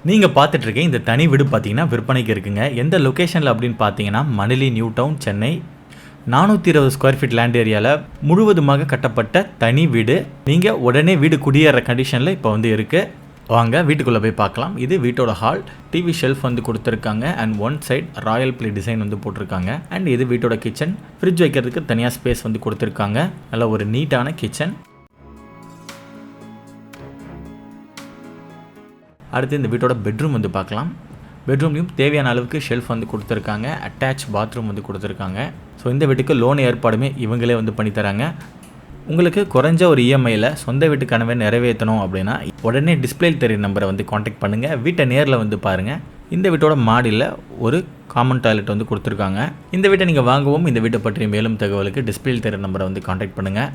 நீங்கள் பார்த்துட்டு இருக்க இந்த தனி வீடு பார்த்தீங்கன்னா விற்பனைக்கு இருக்குங்க. எந்த லொக்கேஷனில் அப்படின்னு பார்த்தீங்கன்னா Manali new town Chennai 420 square feet land ஏரியாவில் முழுவதுமாக கட்டப்பட்ட தனி வீடு. நீங்கள் உடனே வீடு குடியேற கண்டிஷனில் இப்போ வந்து இருக்குது. வாங்க வீட்டுக்குள்ளே போய் பார்க்கலாம். இது வீட்டோட ஹால். டிவி ஷெல்ஃப் வந்து கொடுத்துருக்காங்க and one side royal play design வந்து போட்டிருக்காங்க. அண்ட் இது வீட்டோட கிச்சன். ஃப்ரிட்ஜ் வைக்கிறதுக்கு தனியாக ஸ்பேஸ் வந்து கொடுத்துருக்காங்க. நல்ல ஒரு நீட்டான கிச்சன். அடுத்து இந்த வீட்டோட பெட்ரூம் வந்து பார்க்கலாம். பெட்ரூம்லையும் தேவையான அளவுக்கு ஷெல்ஃப் வந்து கொடுத்துருக்காங்க. அட்டாச் பாத்ரூம் வந்து கொடுத்துருக்காங்க. ஸோ இந்த வீட்டுக்கு லோன் ஏற்பாடுமே இவங்களே வந்து பண்ணித்தராங்க. உங்களுக்கு குறைஞ்ச ஒரு இஎம்ஐயில் சொந்த வீட்டு கனவை நிறைவேற்றணும் அப்படின்னா உடனே டிஸ்பிளேயில் தெரியும் நம்பரை வந்து காண்டாக்ட் பண்ணுங்கள். வீட்டை நேரில் வந்து பாருங்கள். இந்த வீட்டோட மாடியில் ஒரு காமன் டாய்லெட் வந்து கொடுத்துருக்காங்க. இந்த வீட்டை நீங்கள் வாங்கவும் இந்த வீட்டை பற்றி மேலும் தகவலுக்கு டிஸ்பிளேயில் தெரியும் நம்பரை வந்து காண்டாக்ட் பண்ணுங்கள்.